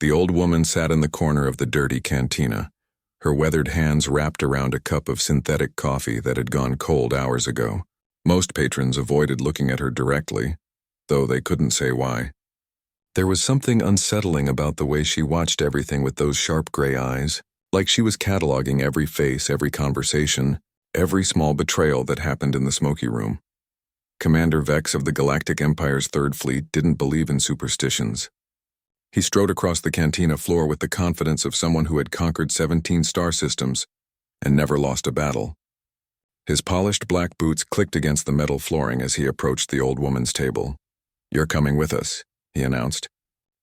The old woman sat in the corner of the dirty cantina, her weathered hands wrapped around a cup of synthetic coffee that had gone cold hours ago. Most patrons avoided looking at her directly, though they couldn't say why. There was something unsettling about the way she watched everything with those sharp gray eyes, like she was cataloging every face, every conversation, every small betrayal that happened in the smoky room. Commander Vex of the Galactic Empire's Third Fleet didn't believe in superstitions. He strode across the cantina floor with the confidence of someone who had conquered 17 star systems and never lost a battle. His polished black boots clicked against the metal flooring as he approached the old woman's table. "You're coming with us," he announced,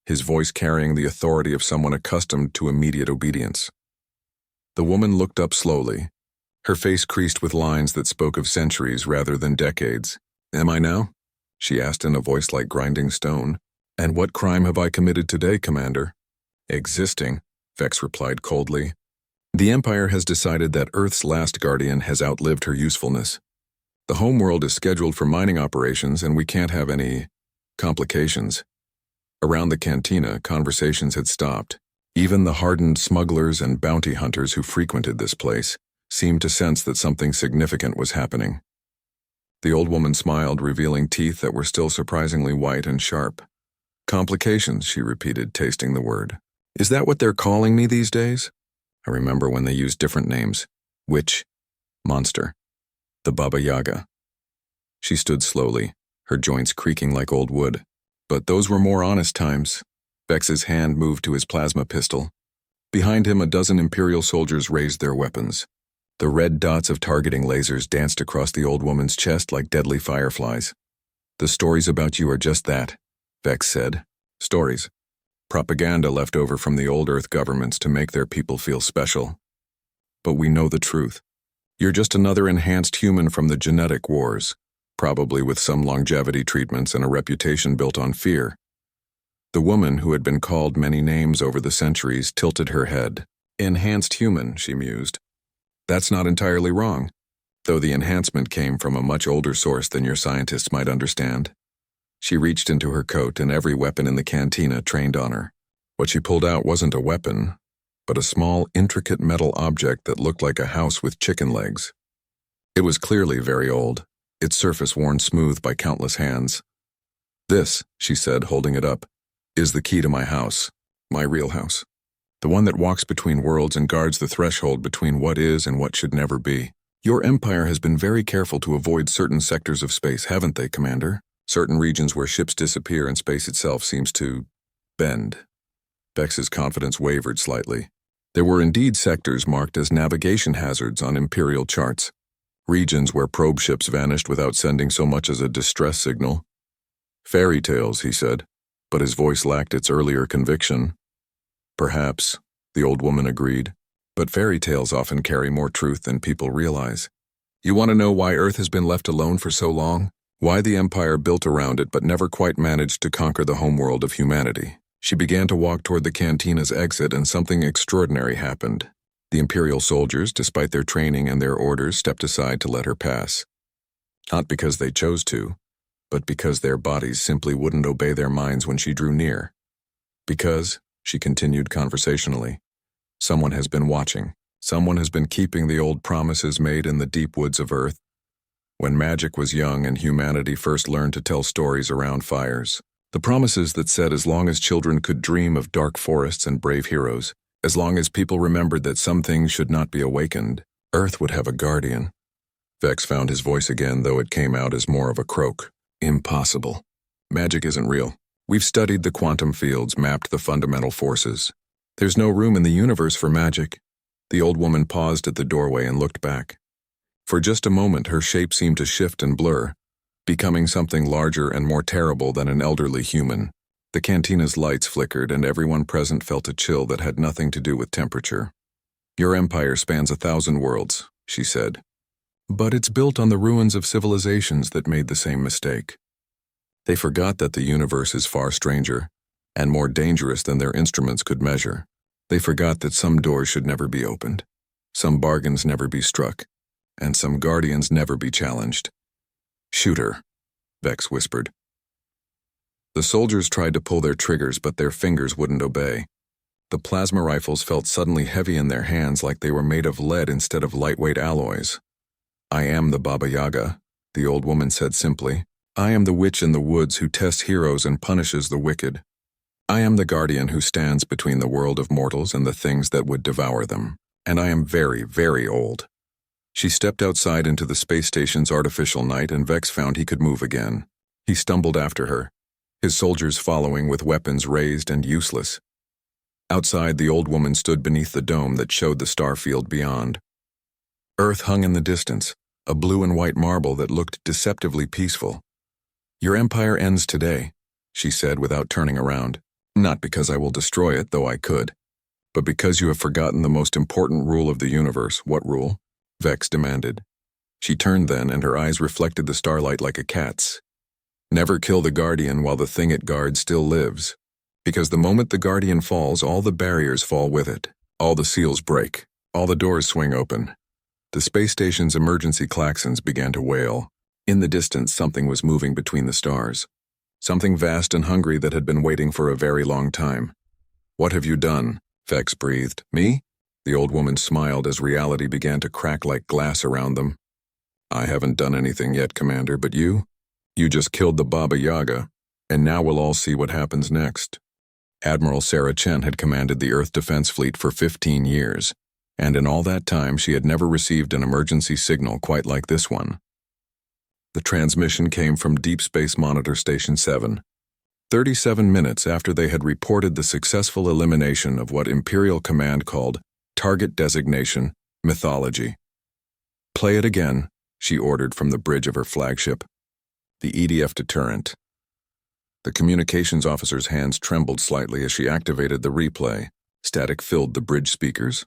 his voice carrying the authority of someone accustomed to immediate obedience. The woman looked up slowly, her face creased with lines that spoke of centuries rather than decades. "Am I now?" she asked in a voice like grinding stone. "And what crime have I committed today, Commander?" "Existing," Vex replied coldly. "The Empire has decided that Earth's last guardian has outlived her usefulness. The homeworld is scheduled for mining operations and we can't have any complications." Around the cantina, conversations had stopped. Even the hardened smugglers and bounty hunters who frequented this place seemed to sense that something significant was happening. The old woman smiled, revealing teeth that were still surprisingly white and sharp. "Complications," she repeated, tasting the word. "Is that what they're calling me these days? I remember when they used different names. Witch, monster, the Baba Yaga." She stood slowly, her joints creaking like old wood. But those were more honest times. Vex's hand moved to his plasma pistol. Behind him, a dozen Imperial soldiers raised their weapons. The red dots of targeting lasers danced across the old woman's chest like deadly fireflies. "The stories about you are just that," Vex said. "Stories. Propaganda left over from the old Earth governments to make their people feel special. But we know the truth. You're just another enhanced human from the genetic wars, probably with some longevity treatments and a reputation built on fear." The woman, who had been called many names over the centuries, tilted her head. "Enhanced human," she mused. "That's not entirely wrong, though the enhancement came from a much older source than your scientists might understand." She reached into her coat, and every weapon in the cantina trained on her. What she pulled out wasn't a weapon, but a small, intricate metal object that looked like a house with chicken legs. It was clearly very old, its surface worn smooth by countless hands. "This," she said, holding it up, "is the key to my house, my real house. The one that walks between worlds and guards the threshold between what is and what should never be. Your empire has been very careful to avoid certain sectors of space, haven't they, Commander? Certain regions where ships disappear and space itself seems to bend." Vex's confidence wavered slightly. There were indeed sectors marked as navigation hazards on Imperial charts. Regions where probe ships vanished without sending so much as a distress signal. "Fairy tales," he said, but his voice lacked its earlier conviction. "Perhaps," the old woman agreed, "but fairy tales often carry more truth than people realize. You want to know why Earth has been left alone for so long? Why the Empire built around it but never quite managed to conquer the homeworld of humanity?" She began to walk toward the cantina's exit, and something extraordinary happened. The Imperial soldiers, despite their training and their orders, stepped aside to let her pass. Not because they chose to, but because their bodies simply wouldn't obey their minds when she drew near. "Because," she continued conversationally, "someone has been watching. Someone has been keeping the old promises made in the deep woods of Earth, when magic was young and humanity first learned to tell stories around fires. The promises that said as long as children could dream of dark forests and brave heroes, as long as people remembered that some things should not be awakened, Earth would have a guardian." Vex found his voice again, though it came out as more of a croak. "Impossible. Magic isn't real. We've studied the quantum fields, mapped the fundamental forces. There's no room in the universe for magic." The old woman paused at the doorway and looked back. For just a moment, her shape seemed to shift and blur, becoming something larger and more terrible than an elderly human. The cantina's lights flickered, and everyone present felt a chill that had nothing to do with temperature. "Your empire spans 1,000 worlds," she said. "But it's built on the ruins of civilizations that made the same mistake. They forgot that the universe is far stranger and more dangerous than their instruments could measure. They forgot that some doors should never be opened, some bargains never be struck, and some guardians never be challenged." "Shoot her," Vex whispered. The soldiers tried to pull their triggers, but their fingers wouldn't obey. The plasma rifles felt suddenly heavy in their hands, like they were made of lead instead of lightweight alloys. "I am the Baba Yaga," the old woman said simply. "I am the witch in the woods who tests heroes and punishes the wicked. I am the guardian who stands between the world of mortals and the things that would devour them. And I am very, very old." She stepped outside into the space station's artificial night, and Vex found he could move again. He stumbled after her, his soldiers following with weapons raised and useless. Outside, the old woman stood beneath the dome that showed the star field beyond. Earth hung in the distance, a blue and white marble that looked deceptively peaceful. "Your empire ends today," she said without turning around. "Not because I will destroy it, though I could, but because you have forgotten the most important rule of the universe." "What rule?" Vex demanded. She turned then, and her eyes reflected the starlight like a cat's. "Never kill the Guardian while the thing it guards still lives. Because the moment the Guardian falls, all the barriers fall with it. All the seals break. All the doors swing open." The space station's emergency klaxons began to wail. In the distance, something was moving between the stars. Something vast and hungry that had been waiting for a very long time. "What have you done?" Vex breathed. "Me?" The old woman smiled as reality began to crack like glass around them. "I haven't done anything yet, Commander, but you? You just killed the Baba Yaga, and now we'll all see what happens next." Admiral Sarah Chen had commanded the Earth Defense Fleet for 15 years, and in all that time she had never received an emergency signal quite like this one. The transmission came from Deep Space Monitor Station 7, 37 minutes after they had reported the successful elimination of what Imperial Command called Target Designation Mythology. "Play it again," she ordered from the bridge of her flagship. The EDF deterrent. The communications officer's hands trembled slightly as she activated the replay. Static filled the bridge speakers.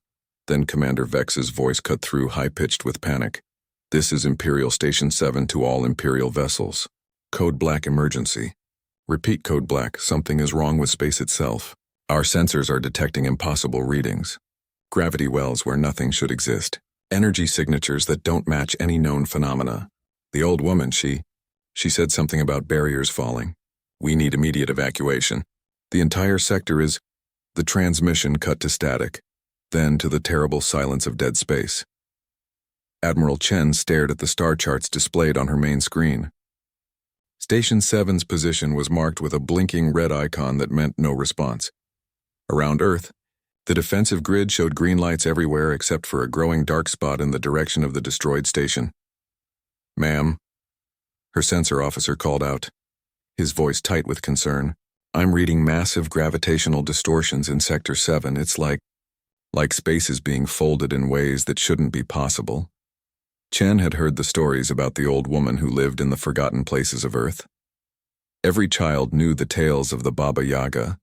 Then Commander Vex's voice cut through, high-pitched with panic. "This is Imperial Station 7 to all Imperial vessels. Code Black emergency. Repeat Code Black, something is wrong with space itself. Our sensors are detecting impossible readings. Gravity wells where nothing should exist. Energy signatures that don't match any known phenomena." The old woman, she said something about barriers falling. "We need immediate evacuation. The entire sector is..." The transmission cut to static, then to the terrible silence of dead space. Admiral Chen stared at the star charts displayed on her main screen. Station 7's position was marked with a blinking red icon that meant no response. Around Earth, the defensive grid showed green lights everywhere except for a growing dark spot in the direction of the destroyed station. "Ma'am," her sensor officer called out, his voice tight with concern. "I'm reading massive gravitational distortions in Sector 7. It's like space is being folded in ways that shouldn't be possible." Chen had heard the stories about the old woman who lived in the forgotten places of Earth. Every child knew the tales of the Baba Yaga,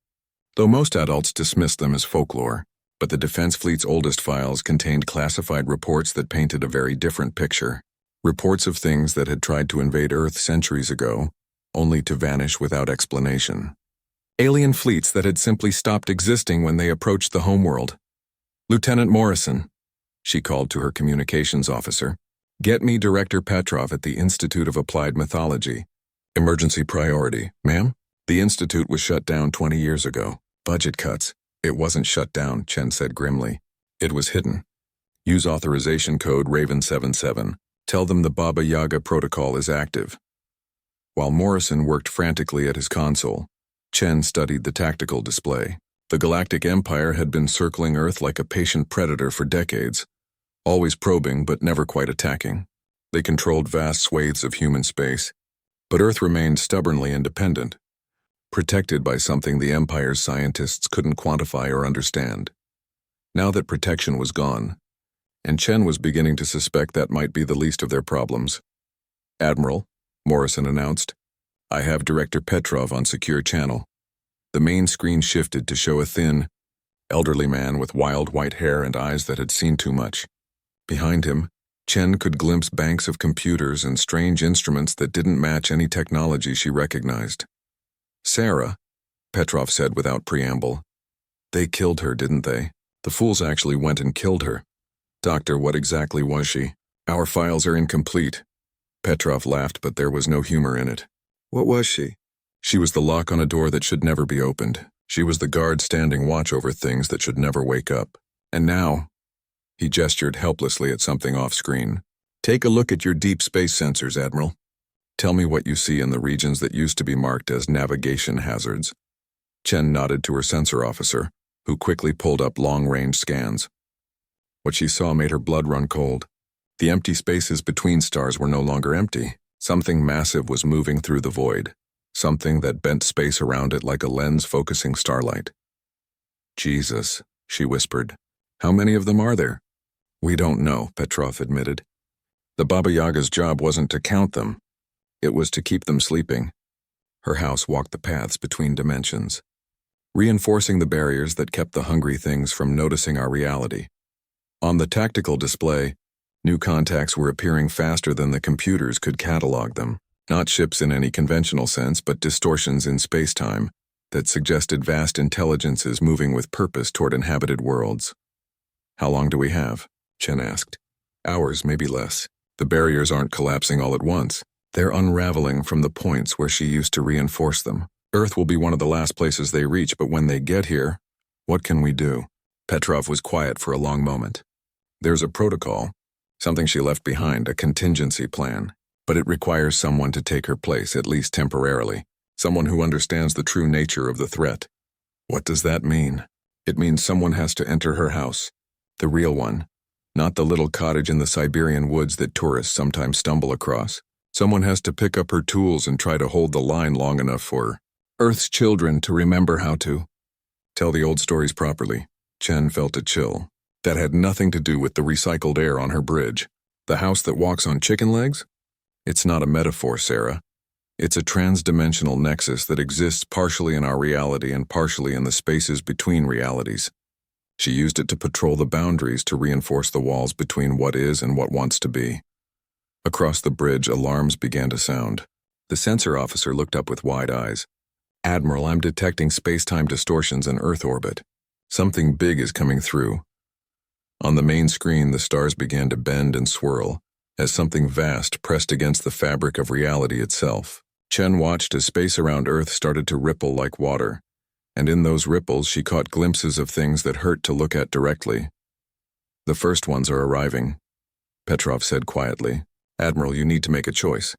though most adults dismissed them as folklore. But the Defense Fleet's oldest files contained classified reports that painted a very different picture. Reports of things that had tried to invade Earth centuries ago, only to vanish without explanation. Alien fleets that had simply stopped existing when they approached the homeworld. "Lieutenant Morrison," she called to her communications officer. "Get me Director Petrov at the Institute of Applied Mythology." "Emergency priority, ma'am?" "The institute was shut down 20 years ago. Budget cuts." "It wasn't shut down," Chen said grimly. "It was hidden. Use authorization code Raven77. Tell them the Baba Yaga protocol is active." While Morrison worked frantically at his console, Chen studied the tactical display. The Galactic Empire had been circling Earth like a patient predator for decades, always probing but never quite attacking. They controlled vast swathes of human space, but Earth remained stubbornly independent, protected by something the Empire's scientists couldn't quantify or understand. Now that protection was gone, and Chen was beginning to suspect that might be the least of their problems. "Admiral," Morrison announced, "I have Director Petrov on secure channel." The main screen shifted to show a thin, elderly man with wild white hair and eyes that had seen too much. Behind him, Chen could glimpse banks of computers and strange instruments that didn't match any technology she recognized. "Sarah," Petrov said without preamble. "They killed her, didn't they? The fools actually went and killed her." "Doctor, what exactly was she?" "Our files are incomplete." Petrov laughed, but there was no humor in it. "What was she?" "She was the lock on a door that should never be opened. She was the guard standing watch over things that should never wake up. And now, he gestured helplessly at something off-screen. Take a look at your deep space sensors, Admiral. Tell me what you see in the regions that used to be marked as navigation hazards. Chen nodded to her sensor officer, who quickly pulled up long-range scans. What she saw made her blood run cold. The empty spaces between stars were no longer empty. Something massive was moving through the void, something that bent space around it like a lens focusing starlight. Jesus, she whispered. How many of them are there? We don't know, Petrov admitted. The Baba Yaga's job wasn't to count them. It was to keep them sleeping. Her house walked the paths between dimensions, reinforcing the barriers that kept the hungry things from noticing our reality. On the tactical display, new contacts were appearing faster than the computers could catalog them. Not ships in any conventional sense, but distortions in space-time that suggested vast intelligences moving with purpose toward inhabited worlds. How long do we have? Chen asked. Hours, maybe less. The barriers aren't collapsing all at once. They're unraveling from the points where she used to reinforce them. Earth will be one of the last places they reach, but when they get here, what can we do? Petrov was quiet for a long moment. There's a protocol, something she left behind, a contingency plan, but it requires someone to take her place, at least temporarily, someone who understands the true nature of the threat. What does that mean? It means someone has to enter her house, the real one, not the little cottage in the Siberian woods that tourists sometimes stumble across. Someone has to pick up her tools and try to hold the line long enough for Earth's children to remember how to tell the old stories properly. Chen felt a chill. That had nothing to do with the recycled air on her bridge. The house that walks on chicken legs? It's not a metaphor, Sarah. It's a trans-dimensional nexus that exists partially in our reality and partially in the spaces between realities. She used it to patrol the boundaries to reinforce the walls between what is and what wants to be. Across the bridge, alarms began to sound. The sensor officer looked up with wide eyes. Admiral, I'm detecting space-time distortions in Earth orbit. Something big is coming through. On the main screen, the stars began to bend and swirl, as something vast pressed against the fabric of reality itself. Chen watched as space around Earth started to ripple like water, and in those ripples she caught glimpses of things that hurt to look at directly. The first ones are arriving, Petrov said quietly. Admiral, you need to make a choice.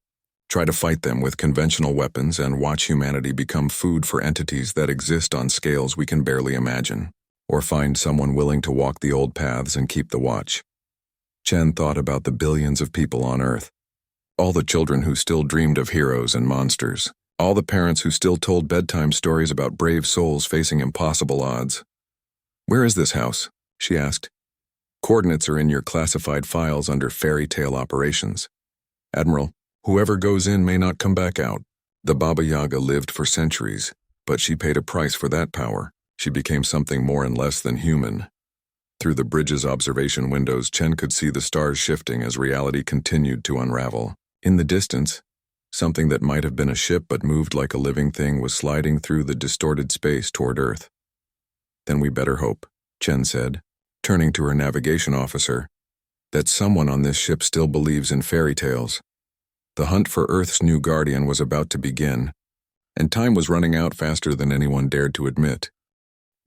Try to fight them with conventional weapons and watch humanity become food for entities that exist on scales we can barely imagine. Or find someone willing to walk the old paths and keep the watch. Chen thought about the billions of people on Earth. All the children who still dreamed of heroes and monsters. All the parents who still told bedtime stories about brave souls facing impossible odds. Where is this house? She asked. Coordinates are in your classified files under fairy tale operations. Admiral, whoever goes in may not come back out. The Baba Yaga lived for centuries, but she paid a price for that power. She became something more and less than human. Through the bridge's observation windows, Chen could see the stars shifting as reality continued to unravel. In the distance, something that might have been a ship but moved like a living thing was sliding through the distorted space toward Earth. Then we better hope, Chen said, turning to her navigation officer, that someone on this ship still believes in fairy tales. The hunt for Earth's new guardian was about to begin, and time was running out faster than anyone dared to admit.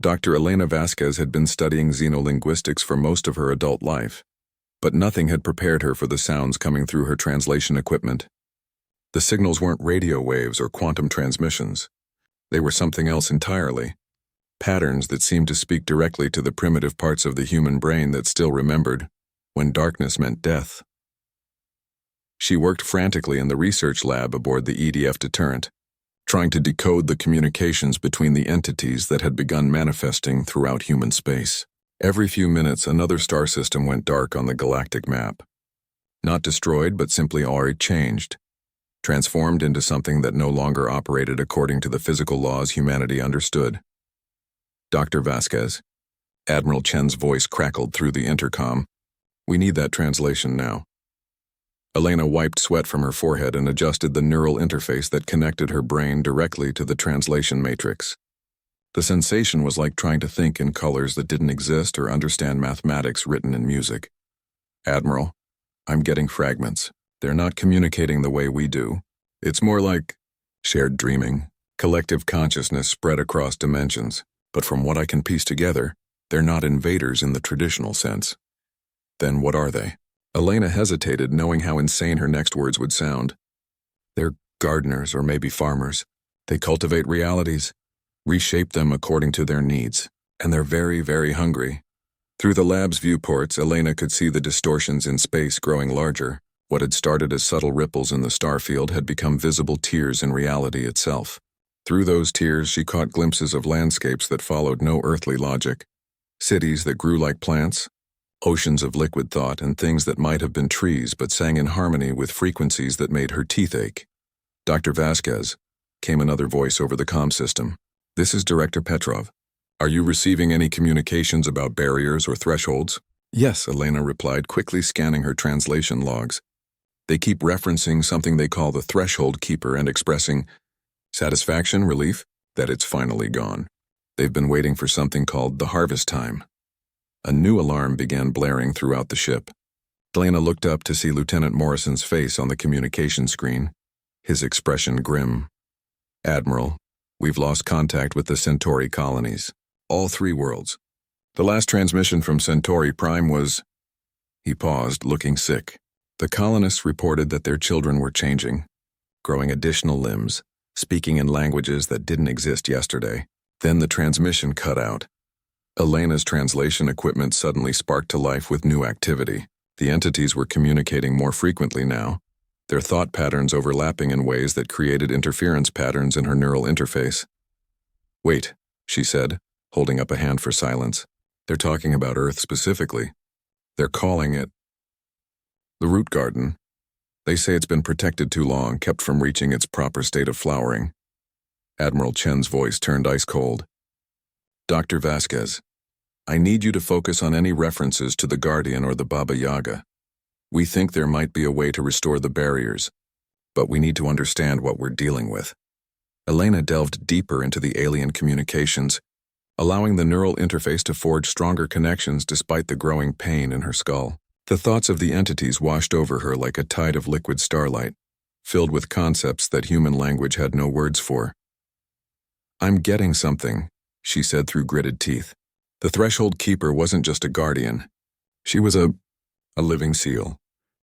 Dr. Elena Vasquez had been studying xenolinguistics for most of her adult life, but nothing had prepared her for the sounds coming through her translation equipment. The signals weren't radio waves or quantum transmissions. They were something else entirely. Patterns that seemed to speak directly to the primitive parts of the human brain that still remembered when darkness meant death. She worked frantically in the research lab aboard the EDF deterrent, trying to decode the communications between the entities that had begun manifesting throughout human space. Every few minutes, another star system went dark on the galactic map. Not destroyed, but simply already changed, transformed into something that no longer operated according to the physical laws humanity understood. Dr. Vasquez. Admiral Chen's voice crackled through the intercom. We need that translation now. Elena wiped sweat from her forehead and adjusted the neural interface that connected her brain directly to the translation matrix. The sensation was like trying to think in colors that didn't exist or understand mathematics written in music. Admiral, I'm getting fragments. They're not communicating the way we do. It's more like shared dreaming, Collective consciousness spread across dimensions, but from what I can piece together, they're not invaders in the traditional sense. Then what are they? Elena hesitated, knowing how insane her next words would sound. They're gardeners or maybe farmers. They cultivate realities, reshape them according to their needs, and they're very, very hungry. Through the lab's viewports, Elena could see the distortions in space growing larger. What had started as subtle ripples in the starfield had become visible tears in reality itself. Through those tears, she caught glimpses of landscapes that followed no earthly logic. Cities that grew like plants, oceans of liquid thought, and things that might have been trees but sang in harmony with frequencies that made her teeth ache. Dr. Vasquez, came another voice over the comm system. This is Director Petrov. Are you receiving any communications about barriers or thresholds? Yes, Elena replied, quickly scanning her translation logs. They keep referencing something they call the threshold keeper and expressing satisfaction, relief, that it's finally gone. They've been waiting for something called the harvest time. A new alarm began blaring throughout the ship. Elena looked up to see Lieutenant Morrison's face on the communication screen, his expression grim. Admiral, we've lost contact with the Centauri colonies. All 3 worlds. The last transmission from Centauri Prime was... He paused, looking sick. The colonists reported that their children were changing, growing additional limbs, speaking in languages that didn't exist yesterday. Then the transmission cut out. Elena's translation equipment suddenly sparked to life with new activity. The entities were communicating more frequently now, their thought patterns overlapping in ways that created interference patterns in her neural interface. Wait, she said, holding up a hand for silence. They're talking about Earth specifically. They're calling it the root garden. They say it's been protected too long, kept from reaching its proper state of flowering. Admiral Chen's voice turned ice cold. Dr. Vasquez, I need you to focus on any references to the Guardian or the Baba Yaga. We think there might be a way to restore the barriers, but we need to understand what we're dealing with. Elena delved deeper into the alien communications, allowing the neural interface to forge stronger connections despite the growing pain in her skull. The thoughts of the entities washed over her like a tide of liquid starlight, filled with concepts that human language had no words for. I'm getting something, she said through gritted teeth. The threshold keeper wasn't just a guardian. She was a living seal.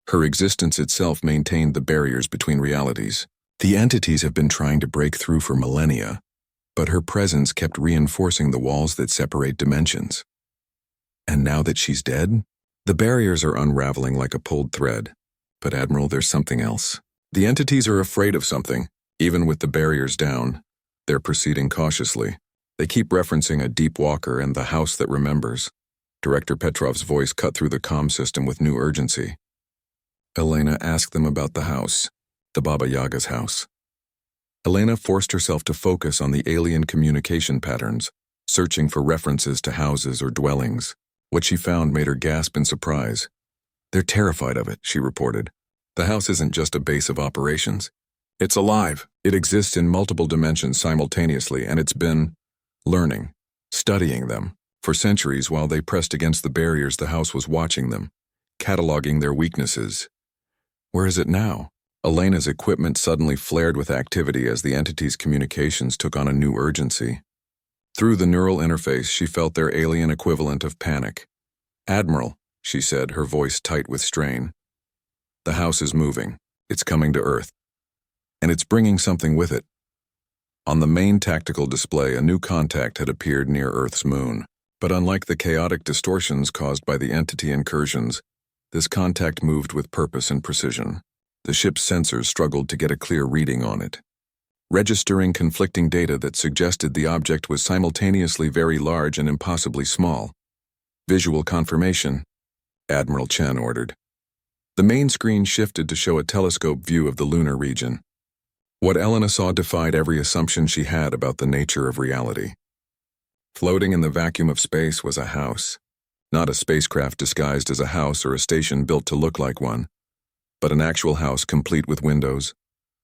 Her existence itself maintained the barriers between realities. The entities have been trying to break through for millennia, but her presence kept reinforcing the walls that separate dimensions. And now that she's dead, the barriers are unraveling like a pulled thread. But Admiral, there's something else. The entities are afraid of something. Even with the barriers down, they're proceeding cautiously. They keep referencing a deep walker and the house that remembers. Director Petrov's voice cut through the comm system with new urgency. Elena, asked them about the house, the Baba Yaga's house. Elena forced herself to focus on the alien communication patterns, searching for references to houses or dwellings. What she found made her gasp in surprise. They're terrified of it, she reported. The house isn't just a base of operations. It's alive. It exists in multiple dimensions simultaneously, and it's been learning, studying them. For centuries, while they pressed against the barriers, the house was watching them, cataloging their weaknesses. Where is it now? Elena's equipment suddenly flared with activity as the entity's communications took on a new urgency. Through the neural interface, she felt their alien equivalent of panic. Admiral, she said, her voice tight with strain. The house is moving. It's coming to Earth. And it's bringing something with it. On the main tactical display, a new contact had appeared near Earth's moon. But unlike the chaotic distortions caused by the entity incursions, this contact moved with purpose and precision. The ship's sensors struggled to get a clear reading on it, registering conflicting data that suggested the object was simultaneously very large and impossibly small. Visual confirmation, Admiral Chen ordered. The main screen shifted to show a telescope view of the lunar region. What Elena saw defied every assumption she had about the nature of reality. Floating in the vacuum of space was a house. Not a spacecraft disguised as a house or a station built to look like one, but an actual house complete with windows,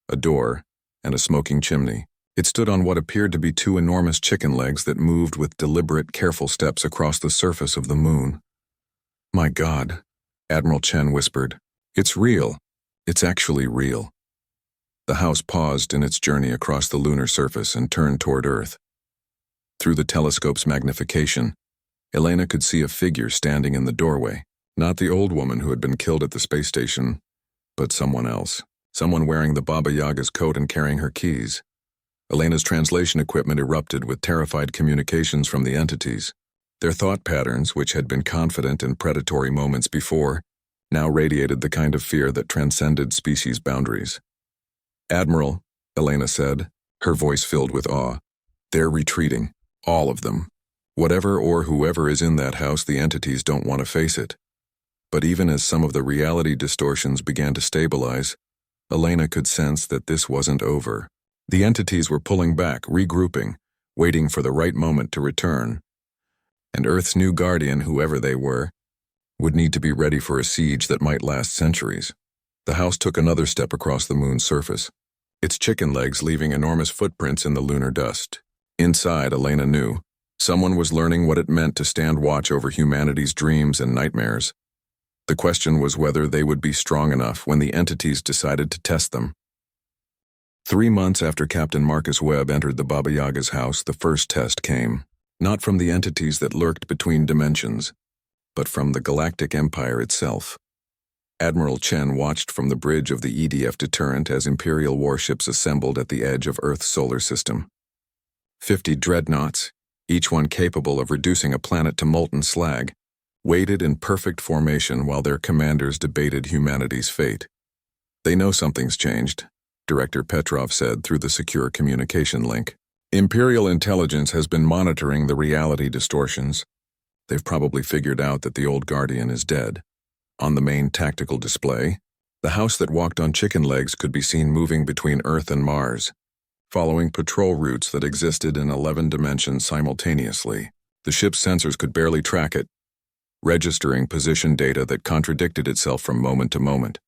a door, and a smoking chimney. It stood on what appeared to be 2 enormous chicken legs that moved with deliberate, careful steps across the surface of the moon. My God, Admiral Chen whispered. It's real. It's actually real. The house paused in its journey across the lunar surface and turned toward Earth. Through the telescope's magnification, Elena could see a figure standing in the doorway. Not the old woman who had been killed at the space station, but someone else. Someone wearing the Baba Yaga's coat and carrying her keys. Elena's translation equipment erupted with terrified communications from the entities. Their thought patterns, which had been confident in predatory moments before, now radiated the kind of fear that transcended species boundaries. "Admiral," Elena said, her voice filled with awe. "They're retreating. All of them. Whatever or whoever is in that house, the entities don't want to face it." But even as some of the reality distortions began to stabilize, Elena could sense that this wasn't over. The entities were pulling back, regrouping, waiting for the right moment to return. And Earth's new guardian, whoever they were, would need to be ready for a siege that might last centuries. The house took another step across the moon's surface, its chicken legs leaving enormous footprints in the lunar dust. Inside, Elena knew, someone was learning what it meant to stand watch over humanity's dreams and nightmares. The question was whether they would be strong enough when the entities decided to test them. 3 months after Captain Marcus Webb entered the Baba Yaga's house, the first test came, not from the entities that lurked between dimensions, but from the Galactic Empire itself. Admiral Chen watched from the bridge of the EDF deterrent as Imperial warships assembled at the edge of Earth's solar system. 50 dreadnoughts, each one capable of reducing a planet to molten slag, waited in perfect formation while their commanders debated humanity's fate. "They know something's changed," Director Petrov said through the secure communication link. "Imperial intelligence has been monitoring the reality distortions. They've probably figured out that the old Guardian is dead." On the main tactical display, the house that walked on chicken legs could be seen moving between Earth and Mars, following patrol routes that existed in 11 dimensions simultaneously. The ship's sensors could barely track it, registering position data that contradicted itself from moment to moment.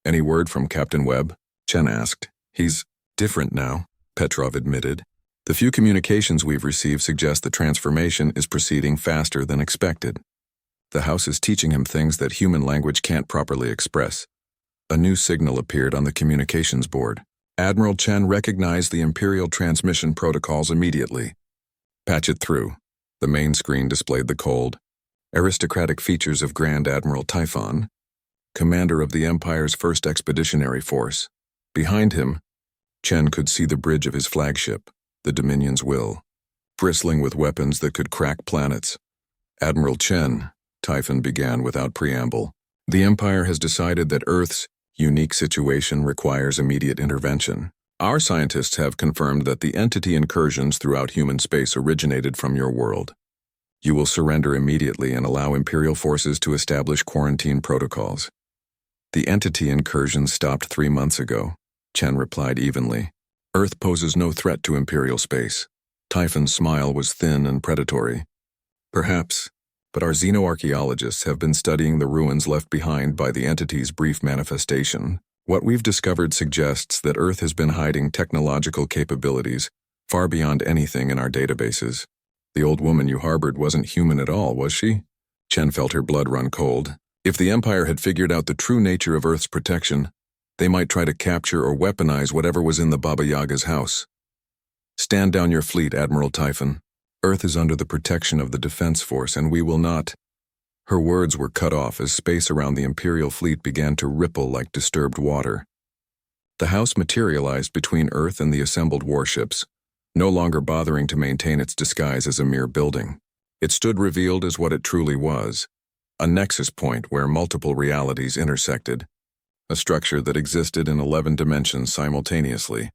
"Any word from Captain Webb?" Chen asked. "He's different now," Petrov admitted. "The few communications we've received suggest the transformation is proceeding faster than expected. The house is teaching him things that human language can't properly express." A new signal appeared on the communications board. Admiral Chen recognized the Imperial transmission protocols immediately. "Patch it through." The main screen displayed the cold, aristocratic features of Grand Admiral Typhon, commander of the Empire's 1st Expeditionary Force. Behind him, Chen could see the bridge of his flagship, the Dominion's Will, bristling with weapons that could crack planets. "Admiral Chen," Typhon began without preamble, "the Empire has decided that Earth's unique situation requires immediate intervention. Our scientists have confirmed that the entity incursions throughout human space originated from your world. You will surrender immediately and allow Imperial forces to establish quarantine protocols." "The entity incursions stopped 3 months ago," Chen replied evenly. "Earth poses no threat to Imperial space." Typhon's smile was thin and predatory. "Perhaps, but our xenoarchaeologists have been studying the ruins left behind by the entity's brief manifestation. What we've discovered suggests that Earth has been hiding technological capabilities far beyond anything in our databases. The old woman you harbored wasn't human at all, was she?" Chen felt her blood run cold. If the Empire had figured out the true nature of Earth's protection, they might try to capture or weaponize whatever was in the Baba Yaga's house. "Stand down your fleet, Admiral Typhon. Earth is under the protection of the Defense Force, and we will not—" Her words were cut off as space around the Imperial fleet began to ripple like disturbed water. The house materialized between Earth and the assembled warships, no longer bothering to maintain its disguise as a mere building. It stood revealed as what it truly was, a nexus point where multiple realities intersected, a structure that existed in 11 dimensions simultaneously.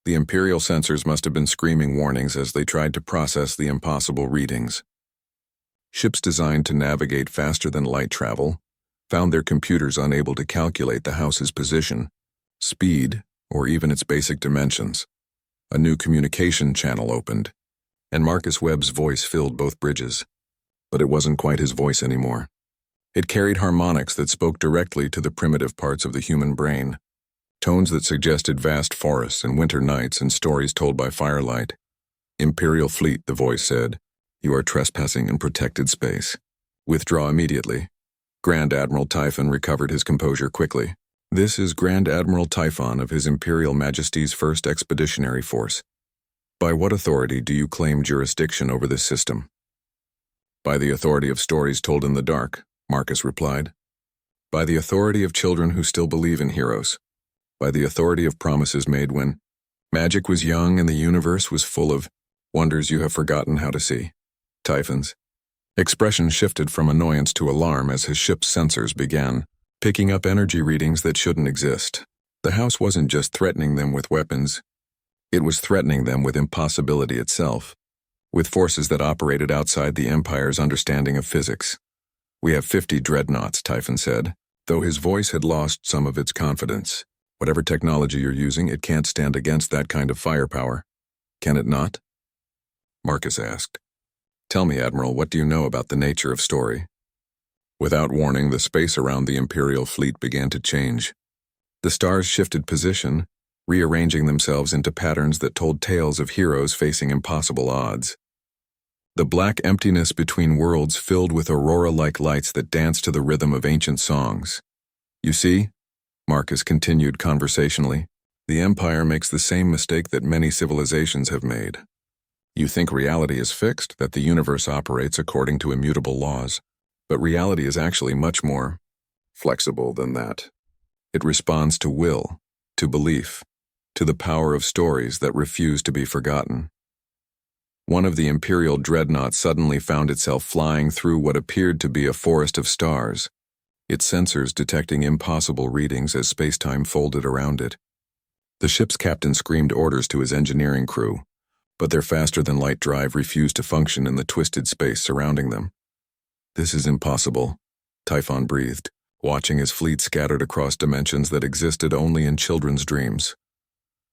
The Imperial sensors must have been screaming warnings as they tried to process the impossible readings. Ships designed to navigate faster than light travel found their computers unable to calculate the house's position, speed, or even its basic dimensions. A new communication channel opened, and Marcus Webb's voice filled both bridges. But it wasn't quite his voice anymore. It carried harmonics that spoke directly to the primitive parts of the human brain, tones that suggested vast forests and winter nights and stories told by firelight. "Imperial fleet," the voice said, "you are trespassing in protected space. Withdraw immediately." Grand Admiral Typhon recovered his composure quickly. This is Grand Admiral Typhon of His Imperial Majesty's 1st Expeditionary Force. By what authority do you claim jurisdiction over this system? By the authority of stories told in the dark, Marcus replied. By the authority of children who still believe in heroes. By the authority of promises made when magic was young and the universe was full of wonders you have forgotten how to see. Typhon's expression shifted from annoyance to alarm as his ship's sensors began picking up energy readings that shouldn't exist. The house wasn't just threatening them with weapons, it was threatening them with impossibility itself, with forces that operated outside the Empire's understanding of physics. We have 50 dreadnoughts, Typhon said, though his voice had lost some of its confidence. Whatever technology you're using, it can't stand against that kind of firepower. Can it not? Marcus asked. Tell me, Admiral, what do you know about the nature of story? Without warning, the space around the Imperial fleet began to change. The stars shifted position, rearranging themselves into patterns that told tales of heroes facing impossible odds. The black emptiness between worlds filled with aurora-like lights that danced to the rhythm of ancient songs. You see, Marcus continued conversationally, the Empire makes the same mistake that many civilizations have made. You think reality is fixed, that the universe operates according to immutable laws. But reality is actually much more flexible than that. It responds to will, to belief, to the power of stories that refuse to be forgotten. One of the Imperial dreadnoughts suddenly found itself flying through what appeared to be a forest of stars, its sensors detecting impossible readings as space-time folded around it. The ship's captain screamed orders to his engineering crew, but their faster-than-light drive refused to function in the twisted space surrounding them. This is impossible, Typhon breathed, watching his fleet scattered across dimensions that existed only in children's dreams.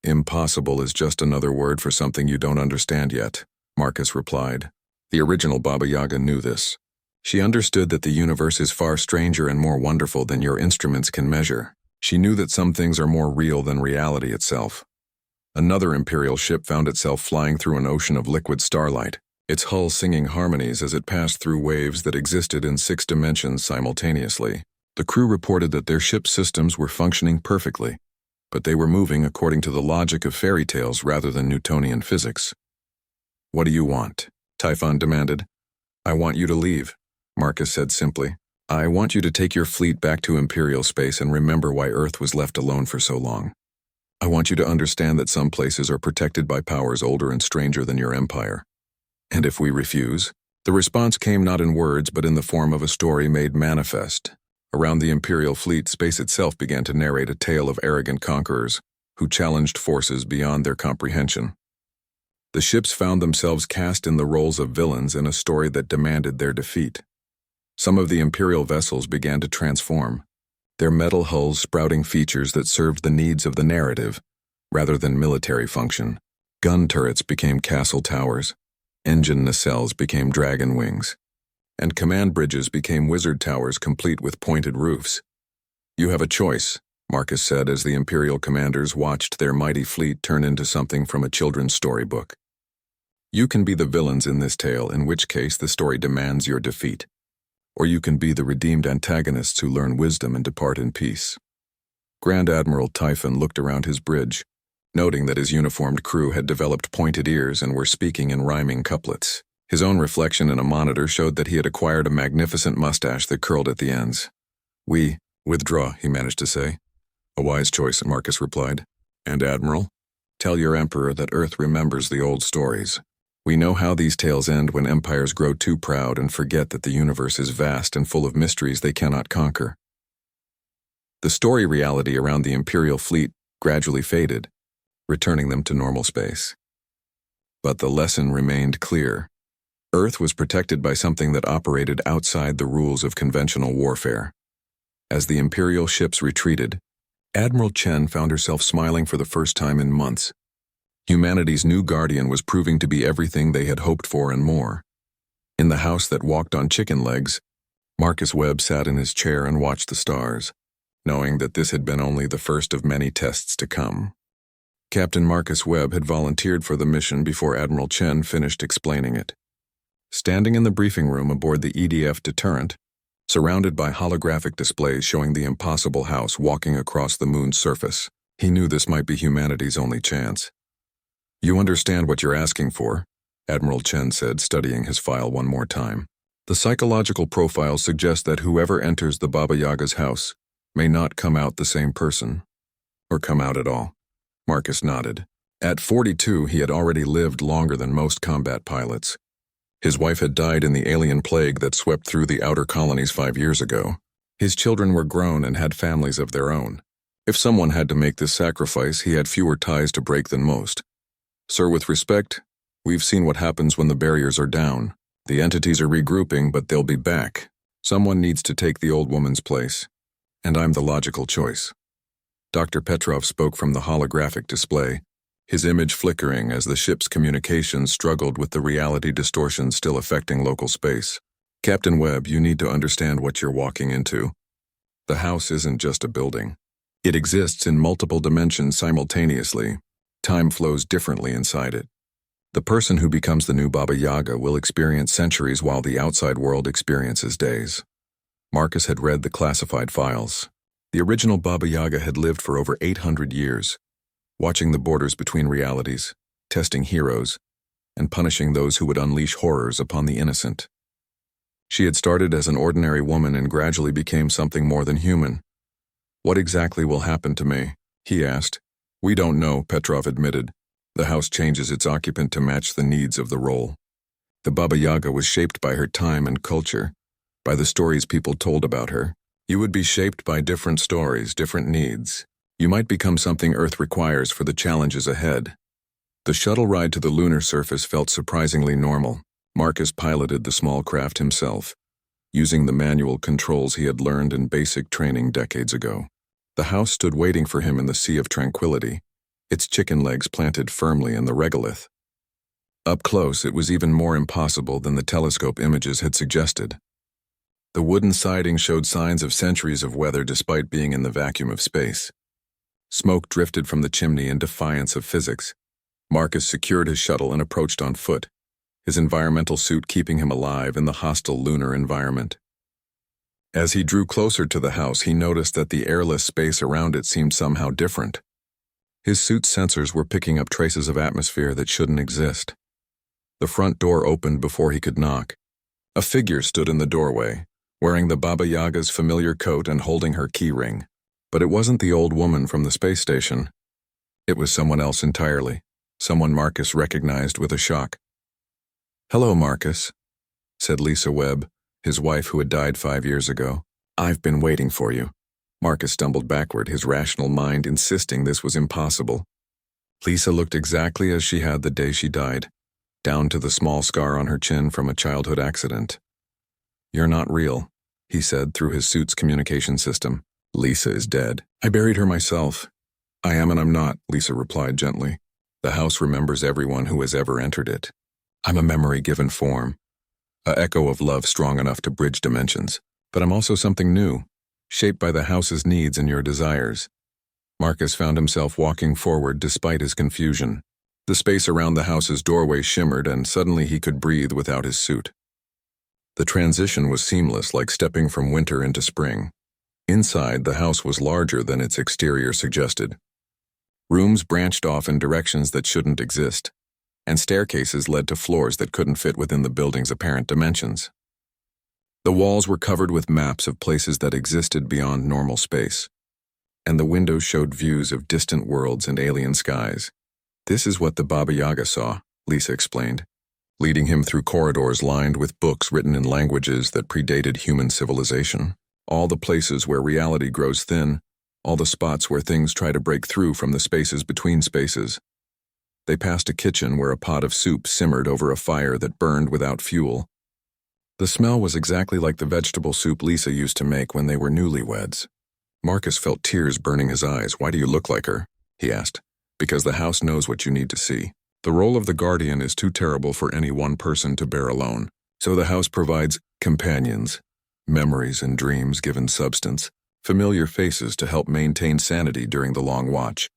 Impossible is just another word for something you don't understand yet, Marcus replied. The original Baba Yaga knew this. She understood that the universe is far stranger and more wonderful than your instruments can measure. She knew that some things are more real than reality itself. Another Imperial ship found itself flying through an ocean of liquid starlight, its hull singing harmonies as it passed through waves that existed in 6 dimensions simultaneously. The crew reported that their ship's systems were functioning perfectly, but they were moving according to the logic of fairy tales rather than Newtonian physics. What do you want? Typhon demanded. I want you to leave, Marcus said simply. I want you to take your fleet back to Imperial space and remember why Earth was left alone for so long. I want you to understand that some places are protected by powers older and stranger than your empire. And if we refuse? The response came not in words but in the form of a story made manifest. Around the Imperial fleet, space itself began to narrate a tale of arrogant conquerors who challenged forces beyond their comprehension. The ships found themselves cast in the roles of villains in a story that demanded their defeat. Some of the Imperial vessels began to transform, their metal hulls sprouting features that served the needs of the narrative, rather than military function. Gun turrets became castle towers, engine nacelles became dragon wings, and command bridges became wizard towers complete with pointed roofs. You have a choice, Marcus said as the Imperial commanders watched their mighty fleet turn into something from a children's storybook. You can be the villains in this tale, in which case the story demands your defeat. Or you can be the redeemed antagonists who learn wisdom and depart in peace. Grand Admiral Typhon looked around his bridge, noting that his uniformed crew had developed pointed ears and were speaking in rhyming couplets. His own reflection in a monitor showed that he had acquired a magnificent mustache that curled at the ends. We withdraw, he managed to say. A wise choice, Marcus replied. And Admiral, tell your Emperor that Earth remembers the old stories. We know how these tales end when empires grow too proud and forget that the universe is vast and full of mysteries they cannot conquer. The story reality around the Imperial fleet gradually faded, returning them to normal space. But the lesson remained clear. Earth was protected by something that operated outside the rules of conventional warfare. As the Imperial ships retreated, Admiral Chen found herself smiling for the first time in months. Humanity's new guardian was proving to be everything they had hoped for and more. In the house that walked on chicken legs, Marcus Webb sat in his chair and watched the stars, knowing that this had been only the first of many tests to come. Captain Marcus Webb had volunteered for the mission before Admiral Chen finished explaining it. Standing in the briefing room aboard the EDF Deterrent, surrounded by holographic displays showing the impossible house walking across the moon's surface. He knew this might be humanity's only chance. "You understand what you're asking for," Admiral Chen said, studying his file one more time. "The psychological profiles suggest that whoever enters the Baba Yaga's house may not come out the same person, or come out at all." Marcus nodded. At 42, he had already lived longer than most combat pilots. His wife had died in the alien plague that swept through the outer colonies 5 years ago. His children were grown and had families of their own. If someone had to make this sacrifice, he had fewer ties to break than most. "Sir, with respect, we've seen what happens when the barriers are down. The entities are regrouping, but they'll be back. Someone needs to take the old woman's place, and I'm the logical choice." Dr. Petrov spoke from the holographic display, his image flickering as the ship's communications struggled with the reality distortion still affecting local space. "Captain Webb, you need to understand what you're walking into. The house isn't just a building. It exists in multiple dimensions simultaneously. Time flows differently inside it. The person who becomes the new Baba Yaga will experience centuries while the outside world experiences days." Marcus had read the classified files. The original Baba Yaga had lived for over 800 years, watching the borders between realities, testing heroes, and punishing those who would unleash horrors upon the innocent. She had started as an ordinary woman and gradually became something more than human. "What exactly will happen to me?" he asked. "We don't know," Petrov admitted. "The house changes its occupant to match the needs of the role." The Baba Yaga was shaped by her time and culture, by the stories people told about her. You would be shaped by different stories, different needs. You might become something Earth requires for the challenges ahead. The shuttle ride to the lunar surface felt surprisingly normal. Marcus piloted the small craft himself, using the manual controls he had learned in basic training decades ago. The house stood waiting for him in the sea of tranquility, its chicken legs planted firmly in the regolith. Up close, it was even more impossible than the telescope images had suggested. The wooden siding showed signs of centuries of weather despite being in the vacuum of space. Smoke drifted from the chimney in defiance of physics. Marcus secured his shuttle and approached on foot, his environmental suit keeping him alive in the hostile lunar environment. As he drew closer to the house, he noticed that the airless space around it seemed somehow different. His suit's sensors were picking up traces of atmosphere that shouldn't exist. The front door opened before he could knock. A figure stood in the doorway, wearing the Baba Yaga's familiar coat and holding her key ring. But it wasn't the old woman from the space station. It was someone else entirely, someone Marcus recognized with a shock. "Hello, Marcus," said Lisa Webb, his wife who had died 5 years ago. "I've been waiting for you." Marcus stumbled backward, his rational mind insisting this was impossible. Lisa looked exactly as she had the day she died, down to the small scar on her chin from a childhood accident. "You're not real," he said through his suit's communication system. "Lisa is dead. I buried her myself." "I am and I'm not," Lisa replied gently. "The house remembers everyone who has ever entered it. I'm a memory given form, a echo of love strong enough to bridge dimensions. But I'm also something new, shaped by the house's needs and your desires." Marcus found himself walking forward despite his confusion. The space around the house's doorway shimmered, and suddenly he could breathe without his suit. The transition was seamless, like stepping from winter into spring. Inside, the house was larger than its exterior suggested. Rooms branched off in directions that shouldn't exist, and staircases led to floors that couldn't fit within the building's apparent dimensions. The walls were covered with maps of places that existed beyond normal space, and the windows showed views of distant worlds and alien skies. "This is what the Baba Yaga saw," Lisa explained, leading him through corridors lined with books written in languages that predated human civilization. All the places where reality grows thin, all the spots where things try to break through from the spaces between spaces. They passed a kitchen where a pot of soup simmered over a fire that burned without fuel. The smell was exactly like the vegetable soup Lisa used to make when they were newlyweds. Marcus felt tears burning his eyes. "Why do you look like her?" he asked. "Because the house knows what you need to see. The role of the guardian is too terrible for any one person to bear alone. So the house provides companions, memories and dreams given substance, familiar faces to help maintain sanity during the long watch."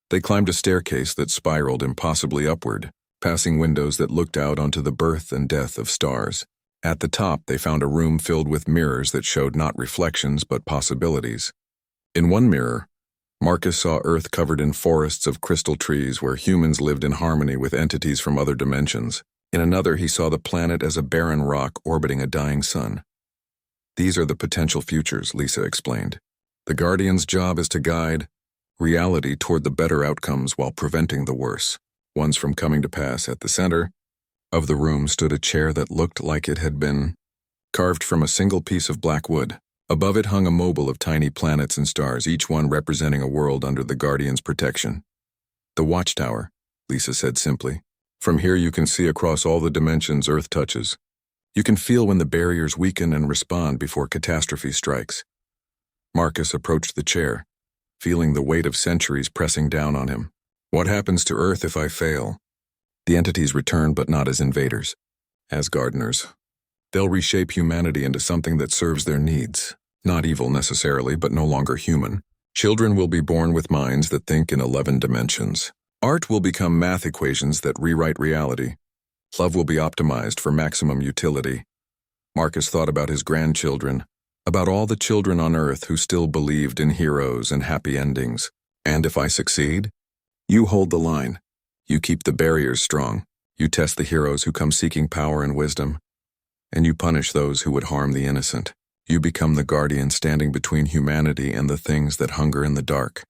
They climbed a staircase that spiraled impossibly upward, passing windows that looked out onto the birth and death of stars. At the top, they found a room filled with mirrors that showed not reflections but possibilities. In one mirror, Marcus saw Earth covered in forests of crystal trees where humans lived in harmony with entities from other dimensions. In another, he saw the planet as a barren rock orbiting a dying sun. These are the potential futures, Lisa explained. The Guardian's job is to guide reality toward the better outcomes while preventing the worse ones from coming to pass. At the center of the room stood a chair that looked like it had been carved from a single piece of black wood. Above it hung a mobile of tiny planets and stars, each one representing a world under the Guardian's protection. The Watchtower, Lisa said simply. From here you can see across all the dimensions Earth touches. You can feel when the barriers weaken and respond before catastrophe strikes. Marcus approached the chair, feeling the weight of centuries pressing down on him. What happens to Earth if I fail? The entities return, but not as invaders, as gardeners. They'll reshape humanity into something that serves their needs. Not evil necessarily, but no longer human. Children will be born with minds that think in 11 dimensions. Art will become math equations that rewrite reality. Love will be optimized for maximum utility. Marcus thought about his grandchildren, about all the children on Earth who still believed in heroes and happy endings. And if I succeed? You hold the line. You keep the barriers strong. You test the heroes who come seeking power and wisdom. And you punish those who would harm the innocent. You become the guardian standing between humanity and the things that hunger in the dark.